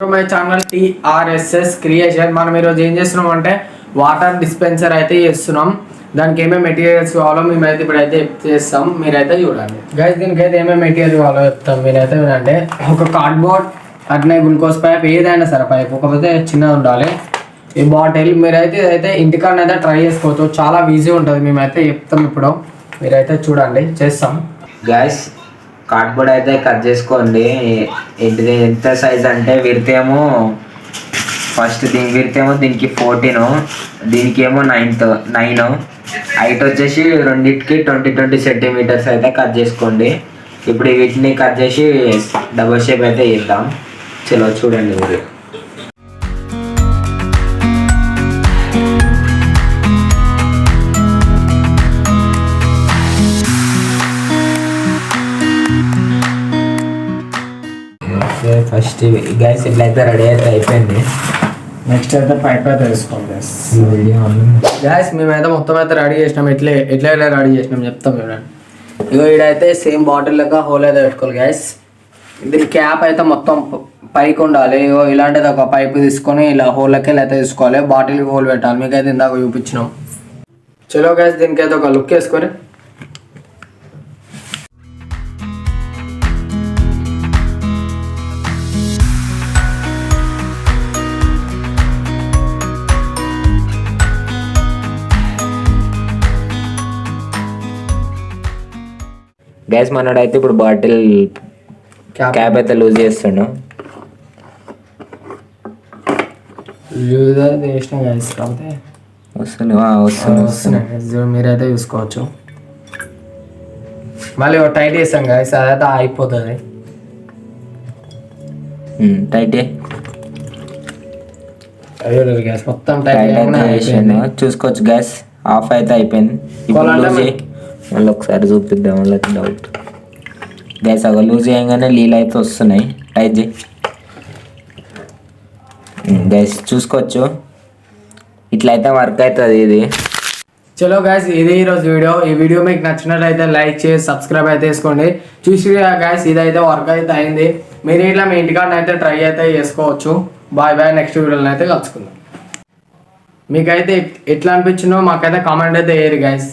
My channel TRSS creation. మనం ఈరోజు ఏం చేస్తున్నాం అంటే వాటర్ డిస్పెన్సర్ అయితే చేస్తున్నాం. దానికి ఏమేమి మెటీరియల్స్ కావాలో మేమైతే ఇప్పుడైతే చేస్తాం, మీరైతే చూడండి గైస్. దీనికైతే ఏమేమి మెటీరియల్ కావాలో చెప్తాం, మీరైతే వినండి. ఒక కార్డ్బోర్డ్, అట్నే గ్లూకోజ్ పైప్, ఏదైనా సరే పైప్, ఒకపోతే చిన్నది ఉండాలి. ఈ బాటిల్ మీరైతే ఇదైతే ఇంటికాడనైతే ట్రై చేసుకోవచ్చు, చాలా ఈజీ ఉంటుంది. మేమైతే చెప్తాం, ఇప్పుడు మీరైతే చూడండి, చేస్తాం గ్యాస్. కార్డ్బోర్డ్ అయితే కట్ చేసుకోండి. ఏంటిది ఎంత సైజ్ అంటే విరితేమో ఫస్ట్ విరితేమో దీనికి 14, దీనికేమో 9. హైట్ వచ్చేసి రెండింటికి 20 సెంటీమీటర్స్ అయితే కట్ చేసుకోండి. ఇప్పుడు వీటిని కట్ చేసి డబుల్ షేప్ అయితే చేద్దాం. చలో చూడండి మీరు. ఫస్ట్ గ్యాస్ ఇట్లయితే రెడీ అయితే అయిపోయింది. నెక్స్ట్ అయితే పైప్ అయితే వేసుకోండి గ్యాస్. మేమైతే మొత్తం అయితే రెడీ చేసినాం. ఎట్లా రెడీ చేసినాం చెప్తాం చూడండి. ఇగో ఈడైతే సేమ్ బాటిల్ లెక్క హోల్ అయితే పెట్టుకోవాలి గ్యాస్. దీని క్యాప్ అయితే మొత్తం పైకి ఉండాలి. ఇగో ఇలాంటిది ఒక పైప్ తీసుకొని ఇలా హోల్ లెక్క అయితే తీసుకోవాలి. బాటిల్కి హోల్ పెట్టాలి. మీకైతే ఇందాక చూపించినాం. చలో గ్యాస్, దీనికైతే ఒక లుక్ వేసుకొని గ్యాస్ మనోడైతే ఇప్పుడు బాటిల్ క్యాప్ అయితే లూజ్ చేస్తాడు. వస్తున్నాయి, మీరైతే చూసుకోవచ్చు. మళ్ళీ టైట్ చేస్తాం గ్యాస్, అదైతే అయిపోతుంది. టైట్ గ్యాస్ మొత్తం టైట్ చూసుకోవచ్చు. గ్యాస్ ఆఫ్ అయితే అయిపోయింది. మళ్ళీ ఒకసారి చూపిద్దాం, వాళ్ళకి డౌట్. గ్యాస్ అగ లూజ్ చేయగానే నీళ్ళు అయితే వస్తున్నాయి. టైట్ చేయి గ్యాస్, చూసుకోవచ్చు. ఇట్లయితే వర్క్ అవుతుంది ఇది. చలో గ్యాస్, ఇది ఈరోజు వీడియో. ఈ వీడియో మీకు నచ్చినట్లయితే లైక్ చేసి సబ్స్క్రైబ్ అయితే చేసుకోండి. చూసి గ్యాస్, ఇదైతే వర్క్ అయితే అయింది. మీరు ఇట్లా మీ ఇంటికాడ అయితే ట్రై అయితే చేసుకోవచ్చు. బాయ్ బాయ్, నెక్స్ట్ వీడియోలో అయితే కలుసుకుందాం. మీకైతే ఎట్లా అనిపించిందో మాకైతే కామెంట్ అయితే వేయరు గ్యాస్.